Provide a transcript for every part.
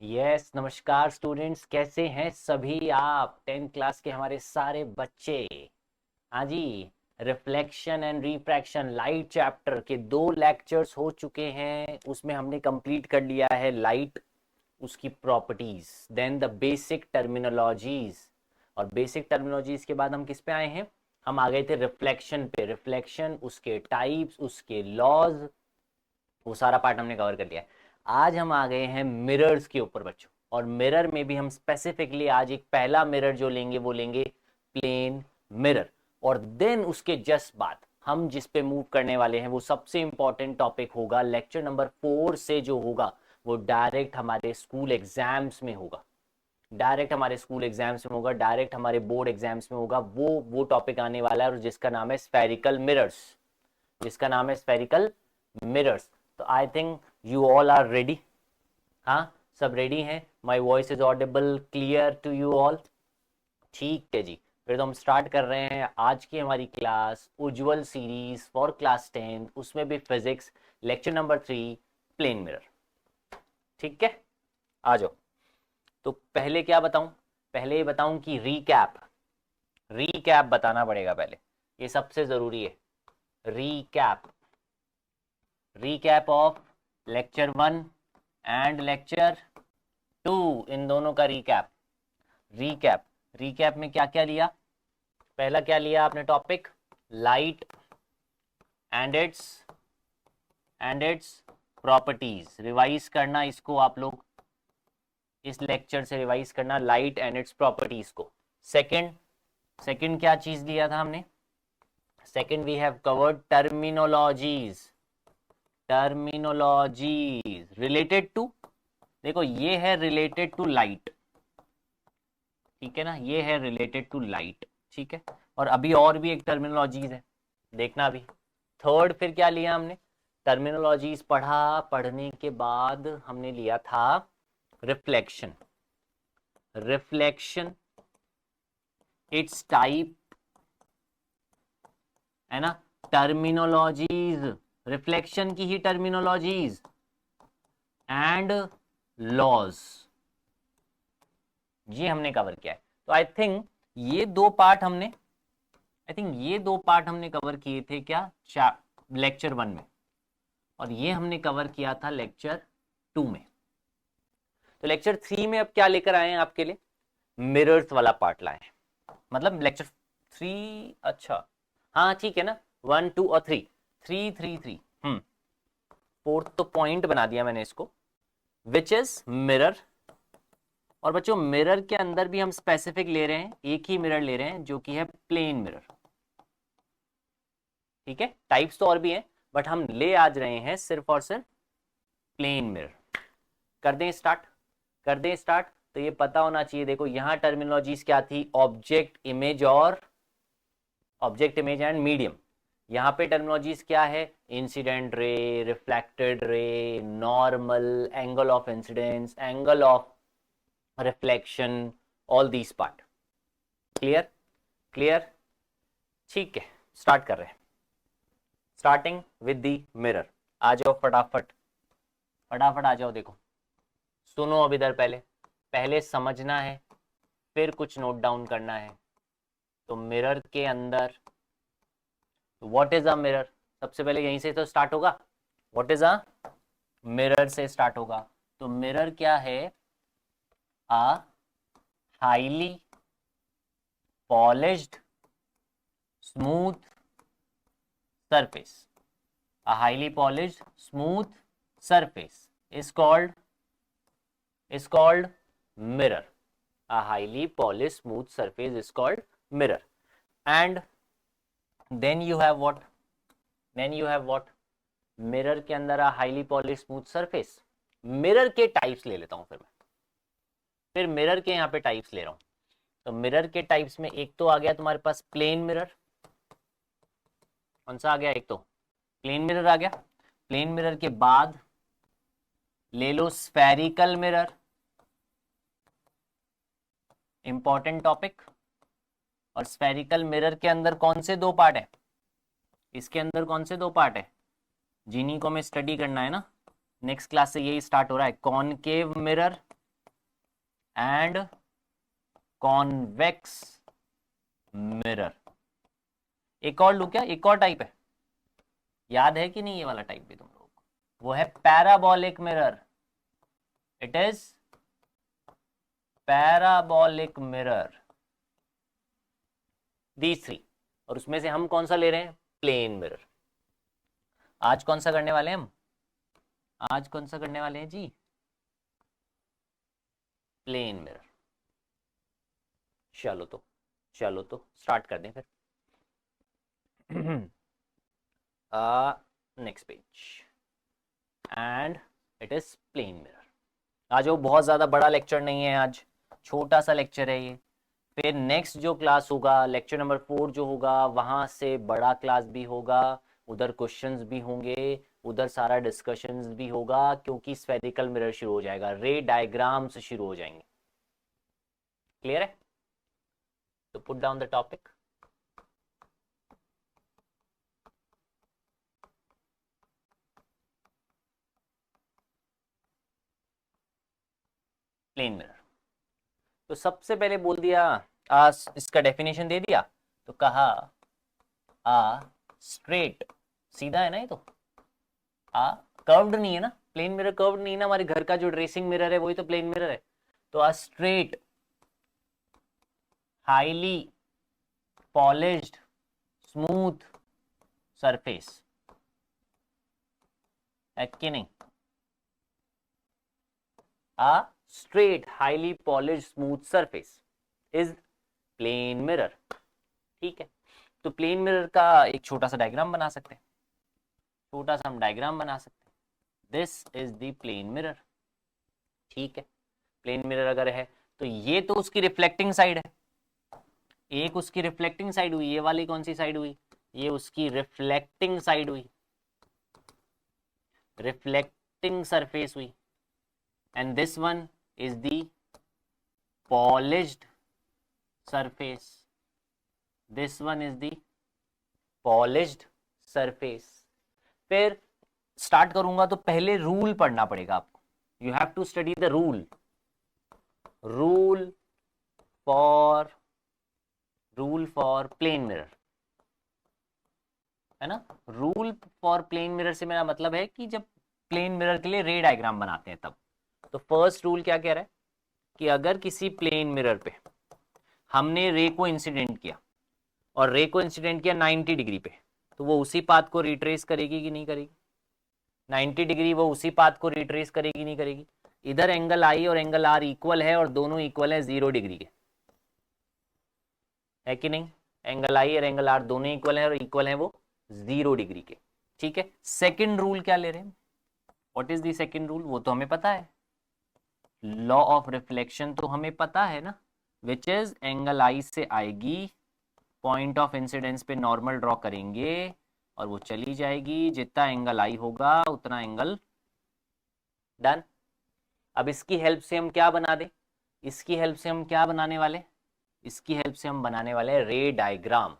Yes नमस्कार students, कैसे हैं सभी आप 10th क्लास के हमारे सारे बच्चे। हाँ जी, reflection and refraction light chapter के 2 लेक्चर्स हो चुके हैं। उसमें हमने कंप्लीट कर लिया है लाइट, उसकी properties, then the basic terminologies. और बेसिक टर्मिनोलॉजीज के बाद हम किस पे आए हैं? हम आ गए थे रिफ्लेक्शन पे। रिफ्लेक्शन, उसके टाइप्स, उसके लॉज, वो सारा पार्ट हमने कवर कर लिया है। आज हम आ गए हैं मिरर्स के ऊपर बच्चों, और मिरर में भी हम स्पेसिफिकली आज एक पहला मिरर जो लेंगे वो लेंगे प्लेन मिरर। और देन उसके जस्ट बाद हम जिस पे मूव करने वाले हैं वो सबसे इंपॉर्टेंट टॉपिक होगा लेक्चर नंबर 4 से, जो होगा वो डायरेक्ट हमारे स्कूल एग्जाम्स में होगा। डायरेक्ट हमारे स्कूल एग्जाम्स में होगा, डायरेक्ट हमारे बोर्ड एग्जाम्स में होगा। वो टॉपिक आने वाला है और जिसका नाम है स्फेरिकल मिरर्स। जिसका नाम है स्फेरिकल मिरर्स। तो I think you all are ready. हाँ, सब रेडी हैं? My voice is audible, clear to you all? ठीक है जी, फिर तो हम स्टार्ट कर रहे हैं आज की हमारी class Ujjwal series for class 10, उसमें भी physics, lecture number 3, plane mirror. ठीक है, आ जाओ। तो पहले क्या बताऊं? पहले ये बताऊं कि रीकैप, रीकैप बताना पड़ेगा पहले, ये सबसे जरूरी है। Recap, recap of lecture 1 and lecture 2, इन दोनों का रीकैप। रीकैप, रीकैप में क्या क्या लिया? पहला क्या लिया आपने topic? Light and its properties. Revise करना इसको आप लोग, इस लेक्चर से रिवाइज करना लाइट एंड इट्स प्रॉपर्टीज को। सेकंड, सेकंड क्या चीज लिया था हमने? Second we have covered terminologies. Terminologies related to, देखो ये है रिलेटेड टू लाइट, ठीक है ना, ये है रिलेटेड टू लाइट, ठीक है। और अभी और भी एक टर्मिनोलॉजीज है, देखना अभी। थर्ड फिर क्या लिया हमने? टर्मिनोलॉजीज पढ़ा, पढ़ने के बाद हमने लिया था रिफ्लेक्शन। रिफ्लेक्शन, इट्स टाइप, है ना, टर्मिनोलॉजीज, रिफ्लेक्शन की ही टर्मिनोलॉजीज एंड लॉज, ये हमने कवर किया है। तो आई थिंक ये दो पार्ट हमने, आई थिंक ये दो पार्ट हमने कवर किए थे क्या लेक्चर 1 में, और ये हमने कवर किया था लेक्चर 2 में। तो लेक्चर 3 में अब क्या लेकर आए हैं आपके लिए? मिरर्स वाला पार्ट लाए हैं, मतलब लेक्चर 3, अच्छा हाँ ठीक है ना, 1 2 और 3, 3 3 3, फोर्थ तो पॉइंट बना दिया मैंने इसको, विच इज मिरर। और बच्चों मिरर के अंदर भी हम स्पेसिफिक ले रहे हैं, एक ही मिरर ले रहे हैं जो कि है प्लेन मिरर, ठीक है। टाइप्स तो और भी हैं, बट हम ले आज रहे हैं सिर्फ और सिर्फ प्लेन मिरर। कर दें स्टार्ट, कर दें स्टार्ट। तो ये पता होना चाहिए, देखो यहां टर्मिनोलॉजीज क्या थी? ऑब्जेक्ट इमेज और ऑब्जेक्ट इमेज एंड मीडियम। यहाँ पे टर्मिनोलॉजीज क्या है? Incident ray, reflected ray, normal, angle of incidence, angle of reflection, all these part. Clear? Clear, ठीक है, स्टार्ट कर रहे हैं। Starting with the mirror. आ जाओ फटाफट, फटाफट आ जाओ। देखो सुनो अब इधर, पहले पहले समझना है, फिर कुछ नोट डाउन करना है। तो मिरर के अंदर, व्हाट इज अ मिरर? सबसे पहले यहीं से तो स्टार्ट होगा, व्हाट इज अ मिरर से स्टार्ट होगा। तो मिरर क्या है? A highly polished smooth surface, a highly polished smooth surface is called mirror. A highly polished smooth surface is called mirror. And then you have what? Then you have what? Mirror के अंदर a highly polished smooth surface। Mirror के types ले लेता हूं फिर mirror के यहाँ पे टाइप्स ले रहा हूं। तो मिरर के टाइप्स में एक तो आ गया तुम्हारे पास प्लेन मिरर। कौन सा आ गया? एक तो प्लेन मिरर आ गया। प्लेन मिरर के बाद ले लो स्फेरिकल मिरर, इंपॉर्टेंट टॉपिक। और स्फेरिकल मिरर के अंदर कौन से दो पार्ट है? इसके अंदर कौन से दो पार्ट है जिन्हीं को हमें स्टडी करना है ना, नेक्स्ट क्लास से यही स्टार्ट हो रहा है। Concave mirror and convex mirror. एक और लू क्या, एक और टाइप है, याद है कि नहीं ये वाला टाइप भी तुम लोगों को? वो है parabolic mirror. It is parabolic mirror, these three. और उसमें से हम कौन सा ले रहे हैं? Plane mirror. आज कौन सा करने वाले हैं हम? आज कौन सा करने वाले हैं जी? Plane mirror. चलो तो स्टार्ट कर दें फिर। Next page, and it is plane mirror. आज वो बहुत ज़्यादा बड़ा लेक्चर नहीं है, आज छोटा सा लेक्चर है ये। फिर नेक्स्ट जो क्लास होगा, लेक्चर नंबर 4 जो होगा, वहाँ से बड़ा क्लास भी होगा, उधर क्वेश्चंस भी होंगे, उधर सारा डिस्कशंस भी होगा, क्योंकि स्फेरिकल मिरर शुरू हो जाएगा, रे डायग्राम से शुरू हो जाएंगे। क्लियर है? तो put down the topic. Plane mirror. तो सबसे पहले बोल दिया, इसका डेफिनेशन दे दिया, तो कहा आ स्ट्रेट, सीधा है ना ये तो, कर्व्ड नहीं है ना, प्लेन मिरर कर्व्ड नहीं है ना, हमारे घर का जो ड्रेसिंग मिरर है वही तो प्लेन मिरर है। तो a straight highly polished smooth surface है कि नहीं? A straight highly polished smooth surface is plane mirror. ठीक है, तो प्लेन मिरर का एक छोटा सा डायग्राम बना सकते हैं, छोटा सा हम डायग्राम बना सकते हैं। This is the plane mirror. ठीक है, प्लेन मिरर अगर है तो ये तो उसकी रिफ्लेक्टिंग साइड है, एक उसकी रिफ्लेक्टिंग साइड हुई, ये वाली कौन सी साइड हुई? ये उसकी रिफ्लेक्टिंग साइड हुई, रिफ्लेक्टिंग सरफेस हुई। And this one is the polished surface, this one is the polished surface. फिर स्टार्ट करूंगा तो पहले रूल पढ़ना पड़ेगा आपको, you have to study the rule, rule for plane mirror, है ना। रूल फॉर प्लेन मिरर से मेरा मतलब है कि जब प्लेन मिरर के लिए रे डायग्राम बनाते हैं तब। तो फर्स्ट रूल क्या कह रहा है कि अगर किसी प्लेन मिरर पे हमने रे को इंसिडेंट किया और रे को इंसिडेंट किया 90 डिग्री पे, तो वो उसी पाथ को रिट्रेस करेगी कि नहीं करेगी? 90 डिग्री वो उसी पाथ को रिट्रेस करेगी नहीं करेगी? इधर एंगल आई और एंगल आर इक्वल है और दोनों इक्वल है 0 डिग्री के, है कि नहीं? एंगल आई और एंगल आर दोनों इक्वल है और इक्वल है वो 0 डिग्री के। ठीक है, सेकंड रूल क्या ले रहे हैं? What is the second rule? वो तो हमें पता है, लॉ ऑफ रिफ्लेक्शन तो हमें पता है ना, विच इज एंगल आई से आएगी, पॉइंट ऑफ इंसिडेंस पे नॉर्मल ड्रॉ करेंगे और वो चली जाएगी, जितना एंगल आई होगा उतना एंगल डन। अब इसकी हेल्प से हम क्या बना दें? इसकी हेल्प से हम क्या बनाने वाले? इसकी हेल्प से हम बनाने वाले हैं रे डायग्राम।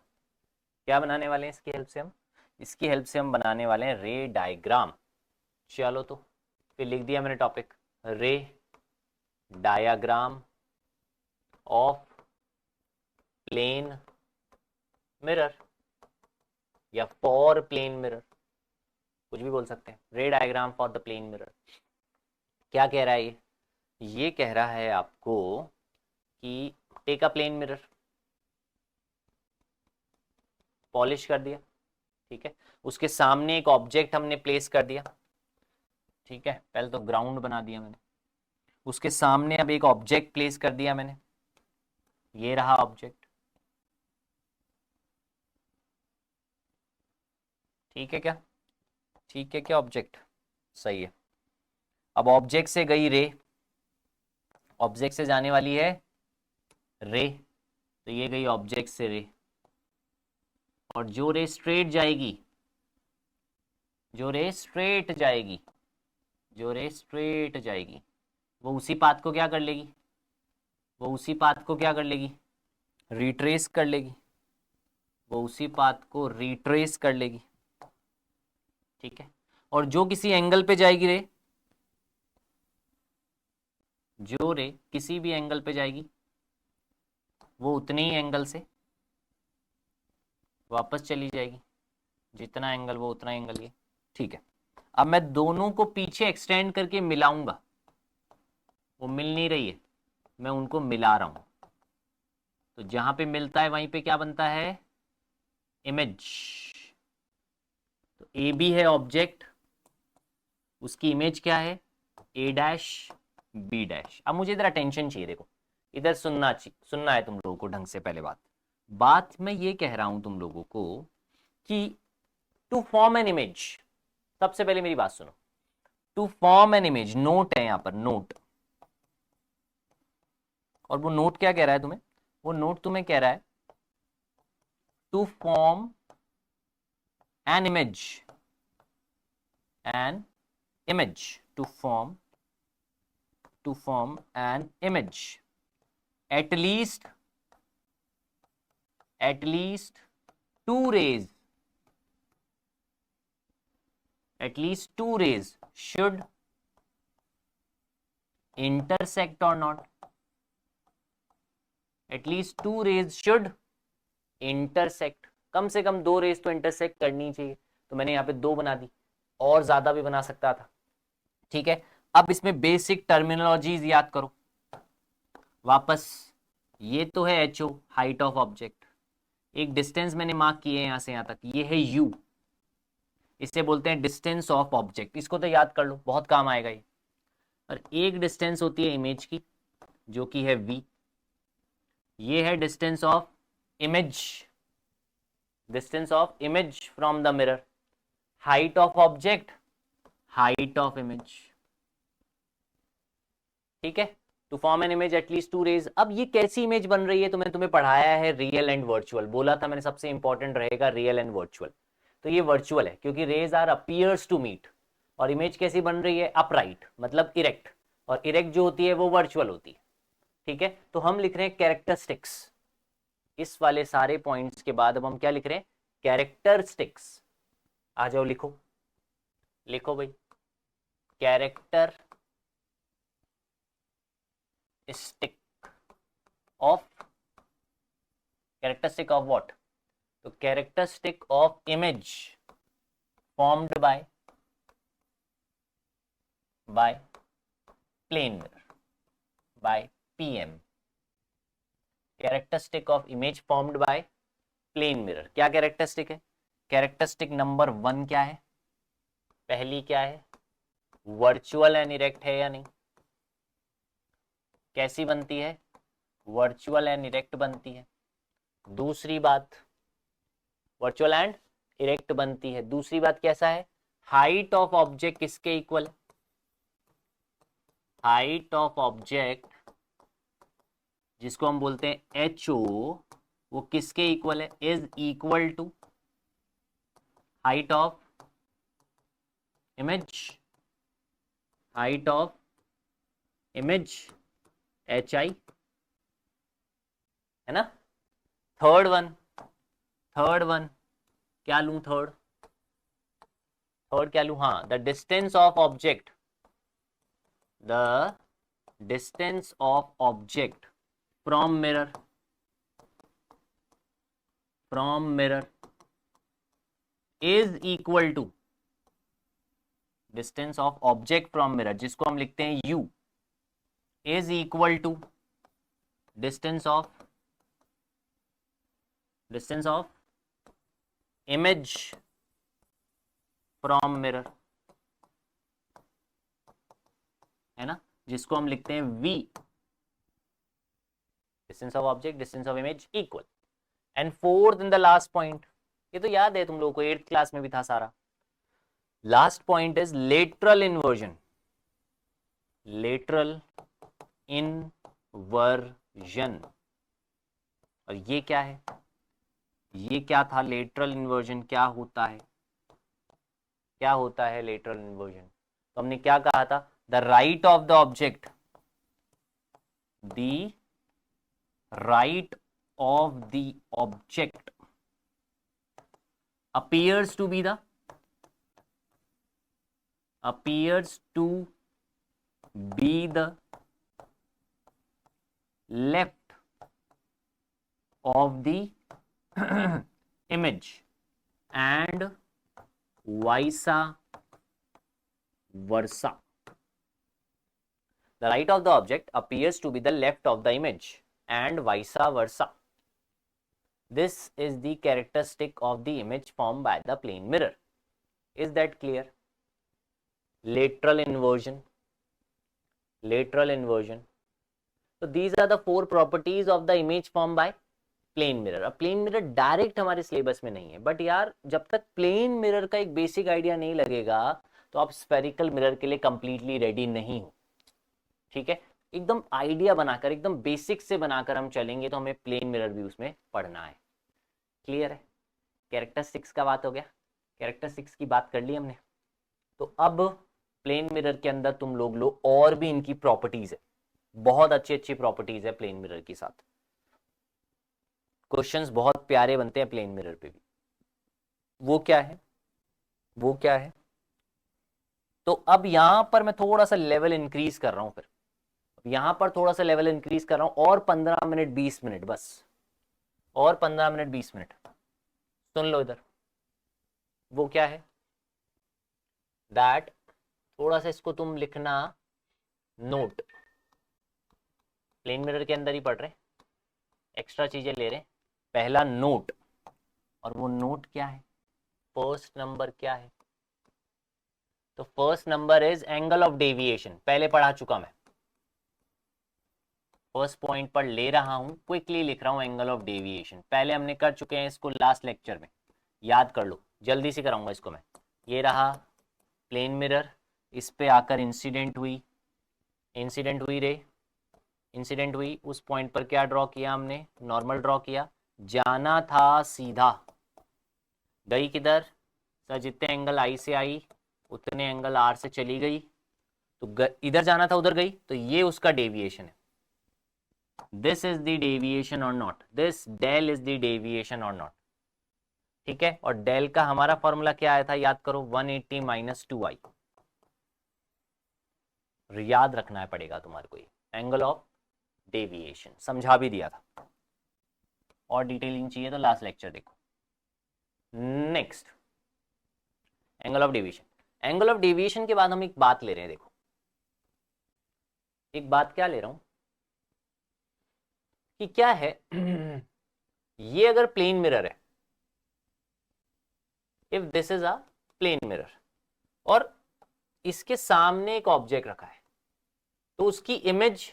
क्या बनाने वाले हैं इसकी हेल्प से हम? इसकी हेल्प से हम बनाने वाले हैं रे डायग्राम। चलो तो फिर लिख दिया मैंने topic, ray diagram of plane mirror या फॉर प्लेन मिरर, कुछ भी बोल सकते हैं, ray diagram for the plane mirror. क्या कह रहा है ये कह रहा है आपको कि take a plane mirror, polish कर दिया, ठीक है, उसके सामने एक ऑब्जेक्ट हमने प्लेस कर दिया, ठीक है, पहले तो ग्राउंड बना दिया मैंने, उसके सामने अब एक ऑब्जेक्ट प्लेस कर दिया मैंने, ये रहा ऑब्जेक्ट, ठीक है क्या? ठीक है क्या? ऑब्जेक्ट सही है। अब ऑब्जेक्ट से गई रे, ऑब्जेक्ट से जाने वाली है रे, तो ये गई ऑब्जेक्ट से रे, और जो रे स्ट्रेट जाएगी, जो रे स्ट्रेट जाएगी, जो रे स्ट्रेट जाएगी, वो उसी पाथ को क्या कर लेगी? वो उसी पाथ को क्या कर लेगी? रिट्रेस कर लेगी, वो उसी पाथ को रिट्रेस कर लेगी, ठीक है। और जो किसी एंगल पे जाएगी रे, जो रे किसी भी एंगल पे जाएगी वो उतने ही एंगल से वापस चली जाएगी, जितना एंगल वो उतना एंगल ये। ठीक है, अब मैं दोनों को पीछे एक्सटेंड करके मिलाऊंगा, वो मिल नहीं रही है, मैं उनको मिला रहा हूं, तो जहां पे मिलता है वहीं पे क्या बनता है, इमेज। तो ए बी है ऑब्जेक्ट, उसकी इमेज क्या है, ए डैश बी डैश। अब मुझे इधर अटेंशन चाहिए, देखो इधर सुनना है तुम लोगों को ढंग से। पहले बात मैं ये कह रहा हूं तुम लोगों को कि टू फॉर्म एन इमेज, सबसे पहले मेरी बात सुनो, to form an image, note है यहां पर, नोट। और वो नोट क्या कह रहा है तुम्हें, वो नोट तुम्हें कह रहा है to form an image, an image, to form an image, at least two rays, at least two rays should intersect or not, at least two rays should intersect, कम से कम दो रेज तो इंटरसेक्ट करनी चाहिए, तो मैंने यहाँ पे दो बना दी, और ज्यादा भी बना सकता था। ठीक है, अब इसमें बेसिक टर्मिनोलॉजीज याद करो वापस। ये तो है H O, height of object, एक डिस्टेंस मैंने मार्क किए हैं यहां से यहां तक, ये है यू, इसे बोलते हैं डिस्टेंस ऑफ ऑब्जेक्ट, इसको तो याद कर लो, बहुत काम आएगा ये। और एक डिस्टेंस होती है इमेज की जो कि है v, ये है distance of image, distance of image from the mirror, height of object, height of image. ठीक है, to form an image at least two rays. अब ये कैसी इमेज बन रही है, तो मैंने तुम्हें पढ़ाया है रियल एंड वर्चुअल, बोला था मैंने सबसे इंपॉर्टेंट रहेगा रियल एंड वर्चुअल। तो ये वर्चुअल है क्योंकि rays are appears to meet, और इमेज कैसी बन रही है, अपराइट मतलब इरेक्ट, और इरेक्ट जो होती है वो वर्चुअल होती है। ठीक है, तो हम लिख रहे हैं कैरेक्टरिस्टिक्स, इस वाले सारे पॉइंट्स के बाद अब हम क्या लिख रहे हैं, कैरेक्टरिस्टिक्स। आ जाओ लिखो, लिखो भाई, characteristic of, characteristic of what, तो characteristic of image formed by plane mirror, by PM, characteristic of image formed by plane mirror. क्या कैरेक्टरिस्टिक है, कैरेक्टरिस्टिक नंबर 1 क्या है, पहली क्या है, वर्चुअल एंड इरेक्ट है या नहीं, कैसी बनती है, वर्चुअल एंड इरेक्ट बनती है। दूसरी बात, वर्चुअल एंड इरेक्ट बनती है। दूसरी बात कैसा है, हाइट ऑफ ऑब्जेक्ट किसके इक्वल है, हाइट ऑफ ऑब्जेक्ट जिसको हम बोलते हैं एच ओ, वो किसके इक्वल है, is equal to height of image, height of image H I, है ना। थर्ड वन क्या लूं, थर्ड क्या लूं, हाँ, the distance of object, the distance of object from mirror, is equal to distance of object from mirror, जिसको हम लिखते हैं u, is equal to distance of image from mirror, है ना, जिसको हम लिखते हैं v, distance of object, distance of image equal. And fourth in the last point, ये तो याद है तुम लोगों को, 8th क्लास में भी था सारा। Last point is lateral inversion, lateral inversion. और ये क्या है, ये क्या था, लेटरल इन्वर्जन क्या होता है, क्या होता है लेटरल इन्वर्जन, तो हमने क्या कहा था, the right of the object, the right of the object appears to be the left of the image and वाइसा versa. The right of the object appears to be the left of the image and vice versa. This is the characteristic of the image formed by the plane mirror. Is that clear? Lateral inversion. Lateral inversion. So these are the four properties of the image formed by plane mirror. अब plane mirror direct हमारे syllabus में नहीं है, but यार जब तक plane mirror का एक बेसिक आइडिया नहीं लगेगा तो आप स्फेरिकल मिरर के लिए कंप्लीटली रेडी नहीं हो. ठीक है, एकदम आइडिया बनाकर, एकदम बेसिक से बनाकर हम चलेंगे तो हमें प्लेन मिरर भी उसमें पढ़ना है. क्लियर है? कैरेक्टरिस्टिक्स का बात हो गया, कैरेक्टरिस्टिक्स की बात कर ली हमने. तो अब प्लेन मिरर के अंदर तुम लोग लो और भी इनकी प्रॉपर्टीज है, बहुत अच्छी अच्छी प्रॉपर्टीज है प्लेन मिरर के साथ. क्वेश्चंस बहुत प्यारे बनते हैं प्लेन मिरर पे भी. वो क्या है? वो क्या है? तो अब यहां पर मैं थोड़ा सा लेवल इंक्रीज कर रहा हूं. फिर यहां पर थोड़ा सा लेवल इंक्रीज कर रहा हूं, और 15 मिनट 20 मिनट बस, और 15 मिनट 20 मिनट. सुन लो इधर, वो क्या है? दैट थोड़ा सा इसको तुम लिखना नोट. प्लेन मिरर के अंदर ही पढ़ रहे, एक्स्ट्रा चीजें ले रहे. पहला नोट, और वो नोट क्या है? फर्स्ट नंबर क्या है? तो first number is angle of deviation. पहले पढ़ा चुका मैं, फर्स्ट पॉइंट पर ले रहा हूं, क्विकली लिख रहा हूं एंगल ऑफ डेविएशन. पहले हमने कर चुके हैं इसको लास्ट लेक्चर में, याद कर लो. जल्दी से कराऊंगा इसको मैं. ये रहा प्लेन मिरर, इस पे आकर इंसिडेंट हुई, इंसिडेंट हुई रे, इंसिडेंट हुई. उस पॉइंट पर क्या ड्रॉ किया हमने? नॉर्मल ड्रॉ किया. जाना था सीधा, गई किधर? सर जितने एंगल आई से आई उतने एंगल आर से चली गई, तो इधर जाना था उधर गई, तो ये उसका डेविएशन है. दिस इज द डेविएशन और not, this del is the deviation और नॉट. ठीक है, और डेल का हमारा फॉर्मूला क्या आया था? याद करो, 180 माइनस 2i. याद रखना है पड़ेगा तुम्हारे को. एंगल ऑफ डेविएशन समझा भी दिया था, और डिटेलिंग चाहिए तो लास्ट लेक्चर देखो. Next, angle of deviation. Angle of deviation के बाद हम एक बात ले रहे हैं. देखो, एक बात क्या ले रहा हूं कि क्या है ये अगर प्लेन मिरर है, if this is a plane mirror, और इसके सामने एक ऑब्जेक्ट रखा है, तो उसकी इमेज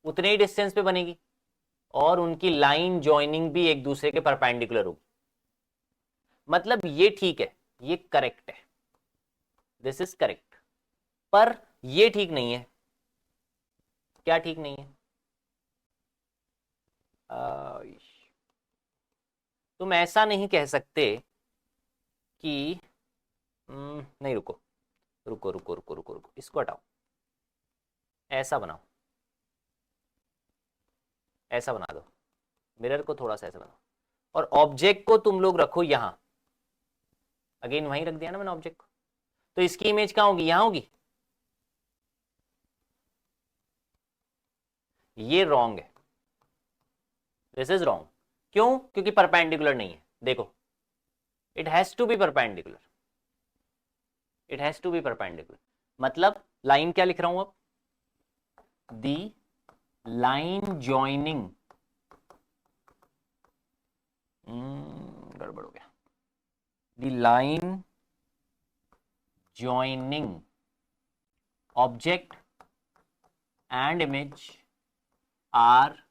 उतने ही डिस्टेंस पे बनेगी, और उनकी लाइन जॉइनिंग भी एक दूसरे के परपेंडिकुलर होगी. मतलब ये ठीक है, ये करेक्ट है, दिस इज करेक्ट. पर ये ठीक नहीं है. क्या ठीक नहीं है? तुम ऐसा नहीं कह सकते कि नहीं, रुको रुको रुको रुको रुको रुको, इसको हटाओ, ऐसा बनाओ, ऐसा बना दो. मिरर को थोड़ा सा ऐसा बनाओ, और ऑब्जेक्ट को तुम लोग रखो यहां. अगेन वहीं रख दिया ना मैंने ऑब्जेक्ट को, तो इसकी इमेज कहां होगी? यहां होगी. ये रॉन्ग है, दिस इज रॉन्ग. क्यों? क्योंकि परपेंडिकुलर नहीं है. देखो, it has to be perpendicular, it has to be perpendicular. मतलब लाइन क्या लिख रहा हूं अब? दी लाइन जॉइनिंग, गड़बड़ हो गया. The line joining object and image are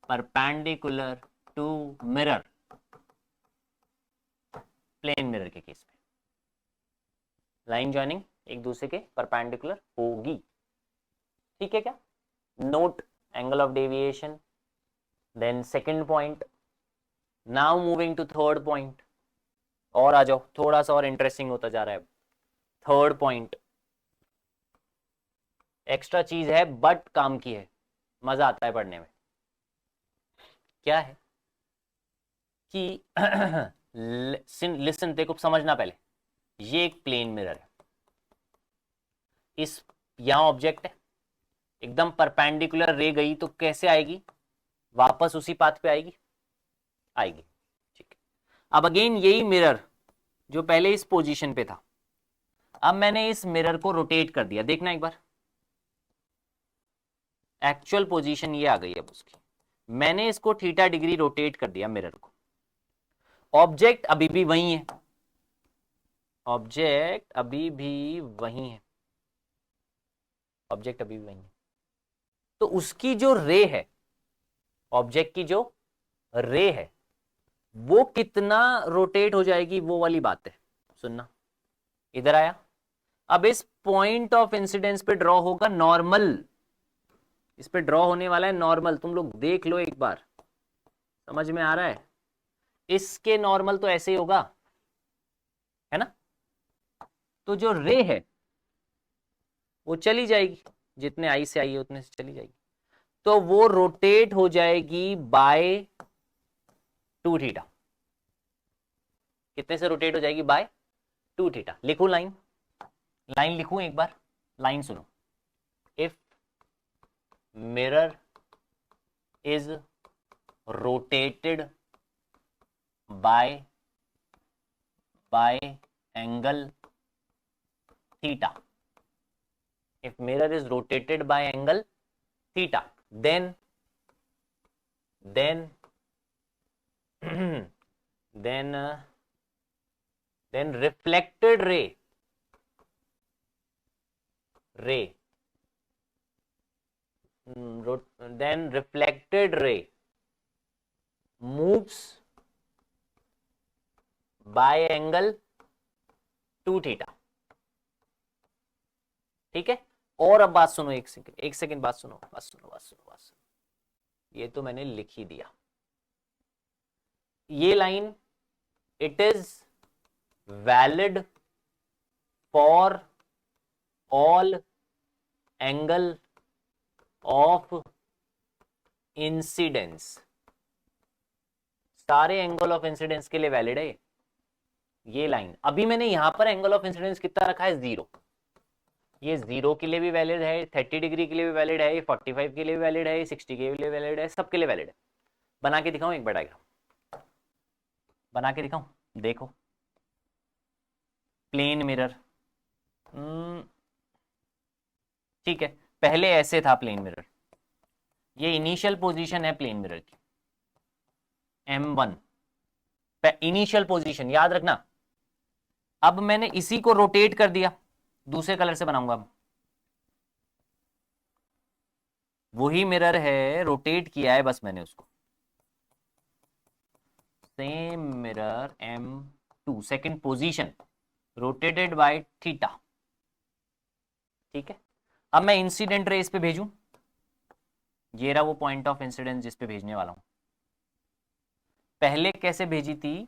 perpendicular to mirror. Plane mirror के केस में लाइन जॉइनिंग एक दूसरे के परपेंडिकुलर होगी. ठीक है क्या? Note angle of deviation. Then second point. Now moving to third point. और आ जाओ, थोड़ा सा और इंटरेस्टिंग होता जा रहा है. थर्ड पॉइंट एक्स्ट्रा चीज है, बट काम की है, मजा आता है पढ़ने में. क्या है कि लिसन, देखो समझना पहले. ये एक प्लेन मिरर है, इस यहां ऑब्जेक्ट है, एकदम परपेंडिकुलर रे गई तो कैसे आएगी, वापस उसी पाथ पे आएगी, आएगी। ठीक है, अब अगेन यही मिरर जो पहले इस पोजीशन पे था, अब मैंने इस मिरर को रोटेट कर दिया, देखना एक बार, एक्चुअल पोजीशन ये आ गई अब उसकी, मैंने इसको थीटा डिग्री रोटेट कर दिया मिरर को, ऑब्जेक्ट अभी भी वही है, ऑब्जेक्ट अभी भी वही है, ऑब्जेक्ट अभी भी वही है, तो उसकी जो रे है, ऑब्जेक्ट की जो रे है वो कितना रोटेट हो जाएगी, वो वाली बात है, सुनना, इधर आया, अब इस पॉइंट ऑफ इंसिडेंस पे ड्रॉ होगा नॉर्मल, इस पे ड्रॉ होने वाला है नॉर्मल, तुम लोग देख लो एक बार, समझ में आ रहा है, इसके नॉर्मल तो ऐसे ही होगा, है ना, तो जो रे है वो चली जाएगी, जितने आई से आई है उतने से चली जाएगी, तो वो रोटेट हो जाएगी बाय 2 थीटा, कितने से रोटेट हो जाएगी, बाय 2 थीटा। लिखूं लाइन, लाइन लिखूं एक बार, लाइन सुनो, if mirror is rotated bye angle theta, if mirror is rotated by angle theta, then then reflected then reflected ray moves by angle 2 theta, ठीक है। और अब बात सुनो, एक सेकंड बात सुनो, बात सुनो, ये तो मैंने लिख ही दिया, ये line it is valid for all angle of incidence, सारे एंगल ऑफ इंसिडेंस के लिए वैलिड है ये लाइन। अभी मैंने यहां पर एंगल ऑफ इंसिडेंस कितना रखा है, 0, ये 0 के लिए भी वैलिड है, 30 डिग्री के लिए भी वैलिड है, 45 के लिए भी वैलिड है, 60 के लिए वैलिड है, सबके लिए वैलिड है। बना के दिखाऊं एक बार डायग्राम, बना के दिखाऊं, देखो, प्लेन मिरर, ठीक है, पहले ऐसे था प्लेन मिरर, ये इनिशियल पोजीशन है प्लेन मिरर की, M1 इनिशियल पोजीशन याद रखना। अब मैंने इसी को रोटेट कर दिया, दूसरे कलर से बनाऊंगा, अब वही मिरर है, रोटेट किया है बस मैंने उसको, same mirror M2 second position rotated by theta, ठीक है। अब मैं इंसिडेंट रे इस पे भेजूं, ये रहा वो पॉइंट ऑफ इंसिडेंस जिस पे भेजने वाला हूं, पहले कैसे भेजी थी,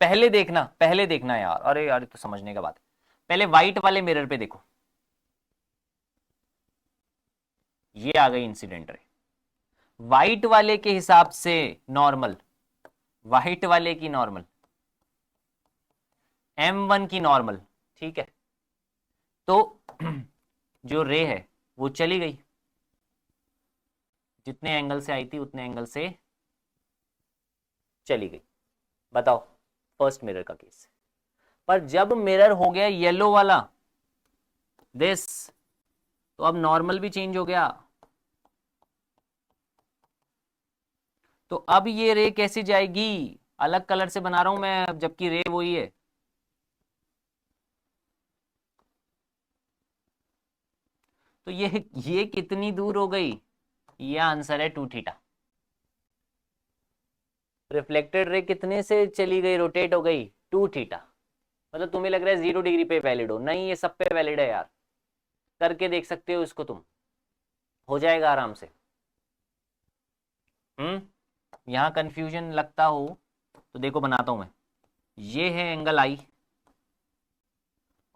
पहले देखना यार, अरे यार तो समझने का बात है, पहले व्हाइट वाले मिरर पे देखो, ये आ गई इंसिडेंट रे, व्हाइट वाले के हिसाब से नॉर्मल, व्हाइट वाले की नॉर्मल, M1 की नॉर्मल, ठीक है, तो जो रे है वो चली गई, जितने एंगल से आई थी उतने एंगल से चली गई। बताओ, फर्स्ट मिरर का केस, पर जब मिरर हो गया येलो वाला दिस, तो अब नॉर्मल भी चेंज हो गया, तो अब ये रे कैसे जाएगी, अलग कलर से बना रहा हूं मैं, जबकि रे वही है, तो ये कितनी दूर हो गई, ये आंसर है 2 थीटा। रिफ्लेक्टेड रे कितने से चली गई, रोटेट हो गई 2 थीटा, मतलब तुम्हें लग रहा है 0 डिग्री पे वैलिड हो, नहीं ये सब पे वैलिड है यार, करके देख सकते हो इसको तुम, हो जाएगा आराम से। यहां कंफ्यूजन लगता हो तो देखो बनाता हूं मैं, ये है एंगल आई,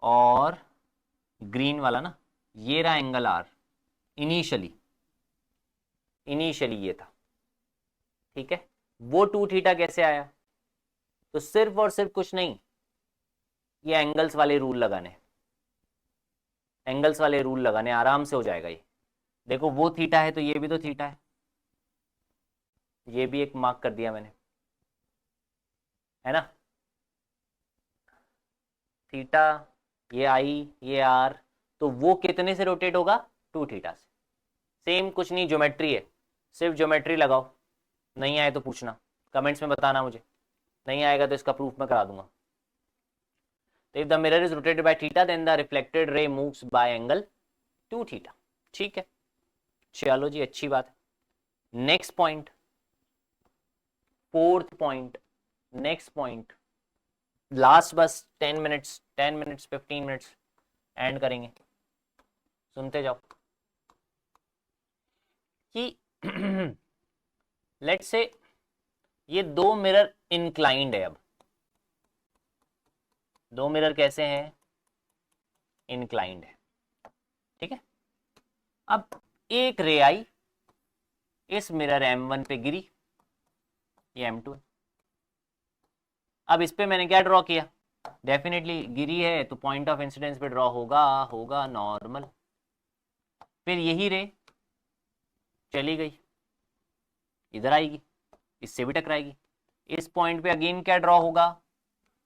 और ग्रीन वाला ना, ये रहा एंगल आर, इनिशियली ये था, ठीक है। वो 2 थीटा कैसे आया, तो सिर्फ और सिर्फ कुछ नहीं, ये एंगल्स वाले रूल लगाने, आराम से हो जाएगा ये, देखो वो थीटा है तो ये भी तो थीटा है, ये भी एक मार्क कर दिया मैंने, है ना। थीटा, ये आई, ये आर, तो वो कितने से रोटेट होगा, 2 थीटा से। सेम कुछ नहीं, ज्योमेट्री है, सिर्फ ज्योमेट्री लगाओ। नहीं आए तो पूछना, कमेंट्स में बताना मुझे, नहीं आएगा तो इसका प्रूफ मैं करा दूंगा। तो if the mirror is rotated by theta then the reflected ray moves by angle 2 theta. ठीक है, चलो जी, अच्छी बात है। Next point, fourth point, next point, last बस 10 मिनट्स, 10 मिनट्स 15 मिनट्स एंड करेंगे, सुनते जाओ कि लेट्स से ये दो मिरर इंक्लाइंड है। अब दो मिरर कैसे हैं, इंक्लाइंड है, ठीक है। अब एक रे आई, इस मिरर M1 पे गिरी, ये M2 है। अब इस पे मैंने क्या ड्रॉ किया, डेफिनेटली गिरी है तो पॉइंट ऑफ इंसिडेंस पे ड्रॉ होगा, होगा नॉर्मल। फिर यही रे चली गई, इधर आएगी, इससे भी टकराएगी, इस पॉइंट पे अगेन क्या ड्रॉ होगा,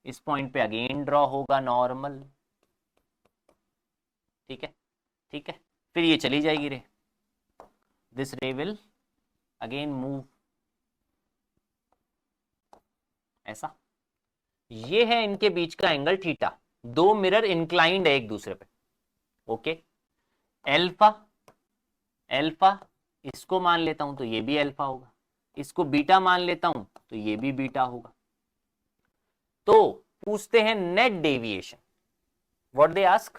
इस पॉइंट पे अगेन ड्रॉ होगा नॉर्मल, ठीक है, ठीक है। फिर ये चली जाएगी रे, दिस रे विल अगेन मूव ऐसा। ये है इनके बीच का एंगल थीटा, दो मिरर इंक्लाइंड है एक दूसरे पे, ओके। एल्फा, एल्फा इसको मान लेता हूं तो ये भी एल्फा होगा, इसको बीटा मान लेता हूं तो ये भी बीटा होगा। तो पूछते हैं net deviation, what they ask,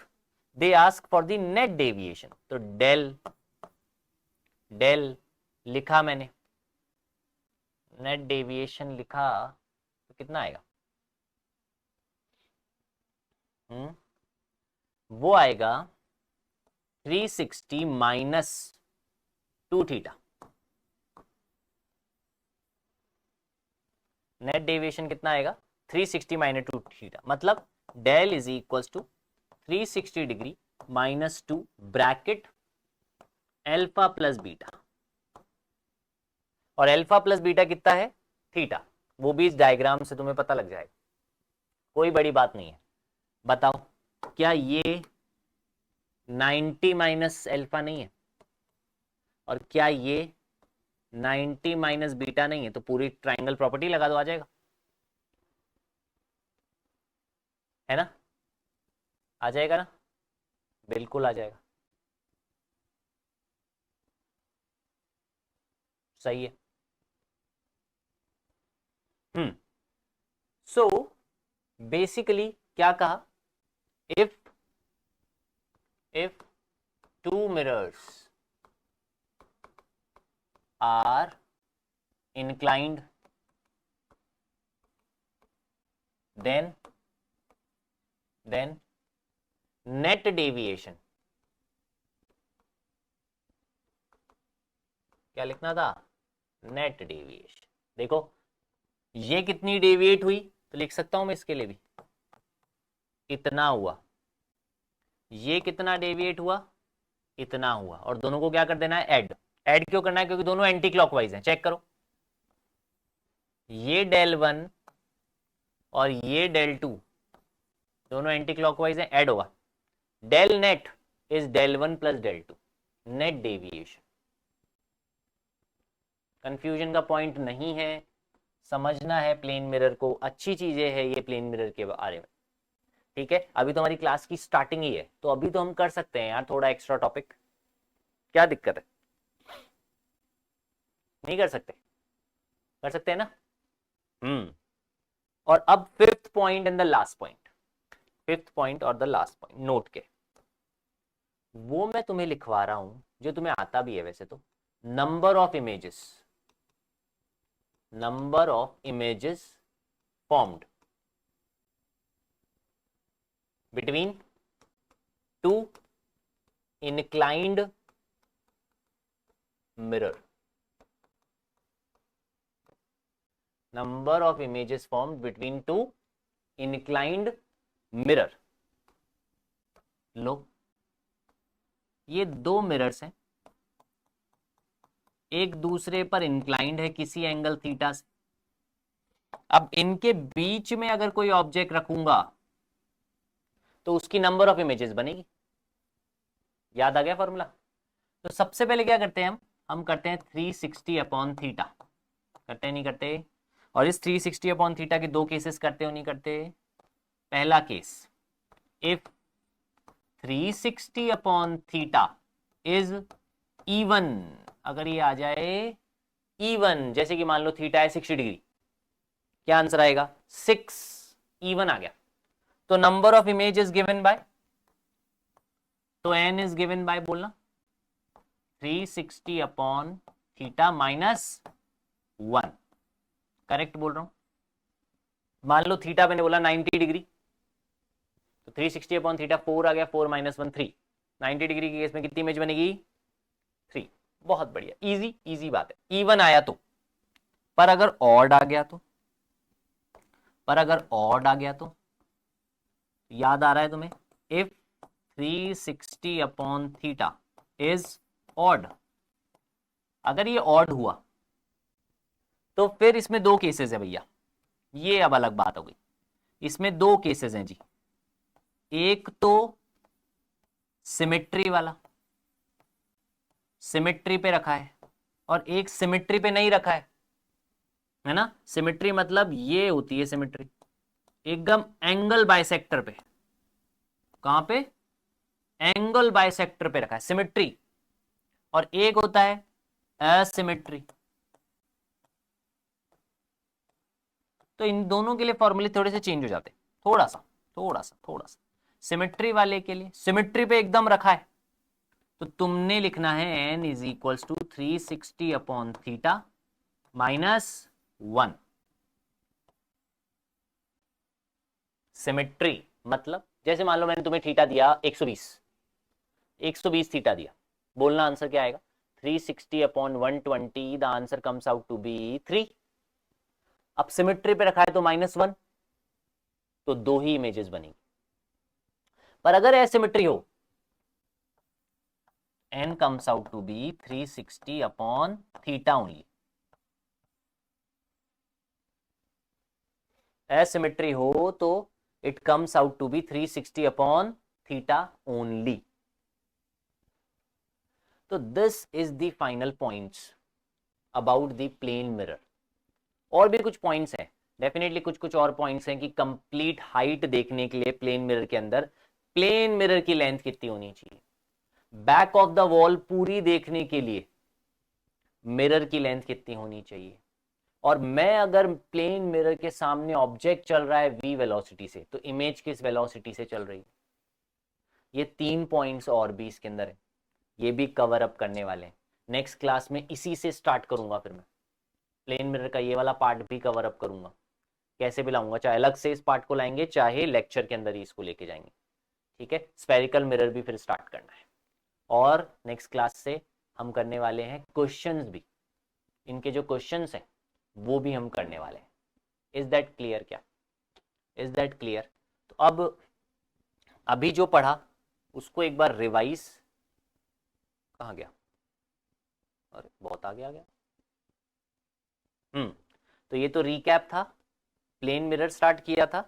they ask for the net deviation. तो डेल, डेल लिखा मैंने, नेट डेविएशन लिखा तो कितना आएगा, वो आएगा 360 माइनस 2 थीटा। नेट डेविएशन कितना आएगा, 360 माइनस 2 थीटा, मतलब del is equal to 360 degree minus 2 bracket alpha plus beta. और एल्फा प्लस बीटा कितना है, थीटा, वो भी इस डायग्राम से तुम्हें पता लग जाएगा, कोई बड़ी बात नहीं है। बताओ क्या ये 90 माइनस एल्फा नहीं है, और क्या ये 90 माइनस बीटा नहीं है, तो पूरी ट्राइंगल प्रॉपर्टी लगा दो, आ जाएगा, है ना, आ जाएगा ना, बिल्कुल आ जाएगा, सही है। सो बेसिकली क्या कहा, if if two mirrors are inclined then net deviation, क्या लिखना था, नेट डेविएशन। देखो ये कितनी डेविएट हुई, तो लिख सकता हूं मैं इसके लिए भी, इतना हुआ, ये कितना डेविएट हुआ, इतना हुआ, और दोनों को क्या कर देना है, ऐड। ऐड क्यों करना है, क्योंकि दोनों एंटी क्लॉकवाइज हैं, चेक करो, ये डेल 1 और ये डेल 2 दोनों एंटी क्लॉकवाइज हैं, ऐड होगा, del net is del 1 plus del 2, net deviation. Confusion का पॉइंट नहीं है, समझना है प्लेन मिरर को, अच्छी चीजें है ये प्लेन मिरर के बारे में, ठीक है। अभी तो हमारी क्लास की स्टार्टिंग ही है, तो अभी तो हम कर सकते हैं यार थोड़ा एक्स्ट्रा टॉपिक, क्या दिक्कत है, नहीं कर सकते, कर सकते हैं ना। और अब fifth point and the last point, fifth point और द लास्ट पॉइंट नोट के, वो मैं तुम्हें लिखवा रहा हूं जो तुम्हें आता भी है वैसे तो, number of images, number of images formed between two inclined mirror, number of images formed between two inclined mirror। लो ये दो मिरर्स हैं, एक दूसरे पर इंक्लाइंड है किसी एंगल थीटा से। अब इनके बीच में अगर कोई ऑब्जेक्ट रखूंगा तो उसकी नंबर ऑफ इमेजेस बनेगी। याद आ गया फॉर्मूला? तो सबसे पहले क्या करते हैं हम करते हैं 360 अपॉन थीटा। करते हैं नहीं करते? और इस 360 अपॉन थीटा के दो केसेस करते हो नहीं करते? पहला case, if 360 upon theta is even, अगर ये आ जाए इवन, जैसे कि मान लो थीटा है 60 डिग्री, क्या आंसर आएगा? 6, इवन आ गया। तो number of image is given by, तो n इज गिवन बाय बोलना 360 अपॉन थीटा माइनस 1। करेक्ट बोल रहा हूं? मान लो थीटा मैंने बोला 90 डिग्री, तो 360 अपॉन थीटा 4 आ गया, 4 माइनस 1 3। 90 डिग्री के केस में कितनी इमेज बनेगी? 3। बहुत बढ़िया, इजी इजी बात है। इवन आया तो, पर अगर ऑड आ गया तो, पर अगर ऑड आ गया तो, याद आ रहा है तुम्हें? If 360 upon theta is odd, अगर ये ऑड हुआ तो फिर इसमें दो केसेस है भैया, ये अब अलग बात हो गई। इसमें दो केसेस हैं जी, एक तो सिमेट्री वाला, सिमेट्री पे रखा है, और एक सिमेट्री पे नहीं रखा है ना? सिमेट्री मतलब ये होती है सिमेट्री, एकदम एंगल बाइसेक्टर पे। कहां पे? एंगल बाइसेक्टर पे रखा है सिमेट्री। और एक होता है असिमेट्री। तो इन दोनों के लिए फॉर्मूले थोड़े से चेंज हो जाते हैं, थोड़ा सा थोड़ा सा थोड़ा सा। सिमेट्री वाले के लिए सिमेट्री पे एकदम रखा है, तो तुमने लिखना है n is equals to 360 upon theta minus 1। Symmetry मतलब जैसे मान लो मैंने तुम्हें थीटा दिया 120, 120 थीटा दिया, बोलना आंसर क्या आएगा? 360 upon 120, the answer comes out to be 3। अब सिमेट्री पे रखा है तो -1, तो दो ही इमेजेस बनेगी। पर अगर एसिमेट्री हो, n comes out to be 360 upon theta only। Asymmetry हो तो it comes out to be 360 upon theta only। तो this is the final points about the plane mirror। और भी कुछ पॉइंट्स हैं, डेफिनेटली कुछ कुछ और पॉइंट्स हैं कि कंप्लीट हाइट देखने के लिए प्लेन मिरर के अंदर प्लेन मिरर की लेंथ कितनी होनी चाहिए, बैक ऑफ द वॉल पूरी देखने के लिए मिरर की लेंथ कितनी होनी चाहिए, और मैं अगर प्लेन मिरर के सामने ऑब्जेक्ट चल रहा है v वेलोसिटी से, तो इमेज किस वेलोसिटी से चल रही है। ये 3 पॉइंट्स और भी इसके अंदर है, ये भी कवर अप करने वाले हैं। नेक्स्ट क्लास में इसी से स्टार्ट करूंगा, फिर मैं प्लेन मिरर का ये वाला पार्ट भी कवर अप करूंगा। कैसे भी लाऊंगा, चाहे अलग से इस पार्ट को लाएंगे, चाहे लेक्चर के अंदर ही इसको लेके जाएंगे। ठीक है, स्फेरिकल मिरर भी फिर स्टार्ट करना है। और नेक्स्ट क्लास से हम करने वाले हैं क्वेश्चंस भी, इनके जो क्वेश्चंस हैं वो भी हम करने वाले हैं। Is that clear? क्या इज दैट क्लियर? तो अब अभी जो पढ़ा उसको एक बार रिवाइज, कहाँ गया? अरे बहुत आगे आ गया। तो ये तो रिकैप था, प्लेन मिरर स्टार्ट किया था,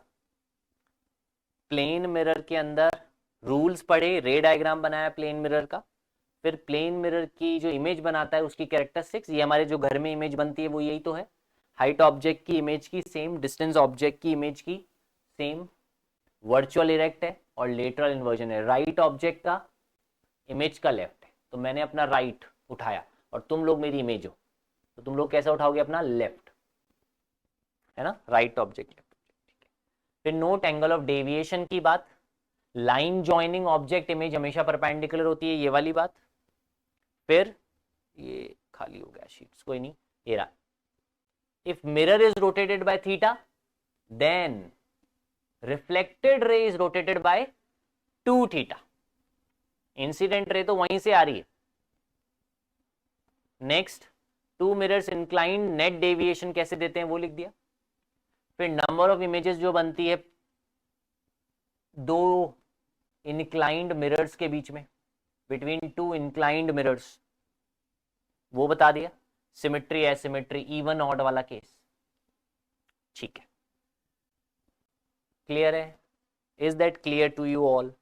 प्लेन मिरर के अंदर रूल्स पढ़े, रे डायग्राम बनाया प्लेन मिरर का, फिर प्लेन मिरर की जो इमेज बनाता है उसकी कैरेक्टरिस्टिक्स, ये हमारे जो घर में इमेज बनती है वो यही तो है, हाइट ऑब्जेक्ट की इमेज की सेम, डिस्टेंस ऑब्जेक्ट की इमेज की सेम, वर्चुअल इरेक्ट है और लेटरल इन्वर्जन है, राइट ऑब्जेक्ट का इमेज का लेफ्ट है, तो मैंने अपना राइट उठाया और तुम लोग मेरी इमेज हो, तो तुम लोग कैसा उठाओगे? अपना लेफ्ट, है ना, राइट ऑब्जेक्ट लेफ्ट। फिर नोट एंगल ऑफ डेविएशन की बात, लाइन जॉइनिंग ऑब्जेक्ट इमेज हमेशा परपेंडिकुलर होती है, ये वाली बात। फिर ये खाली हो गया शीट्स, कोई नहीं, ये रहा, if mirror is rotated by theta then reflected ray is rotated by 2 theta. Incident ray तो वहीं से आ रही है। Next, 2 mirrors inclined, net deviation कैसे देते हैं वो लिख दिया। फिर नंबर ऑफ इमेजेस जो बनती है दो इंक्लाइंड मिरर्स के बीच में, बिटवीन 2 इंक्लाइंड मिरर्स, वो बता दिया, सिमेट्री एसिमेट्री, इवन ऑड वाला केस। ठीक है, क्लियर है? Is that clear to you all?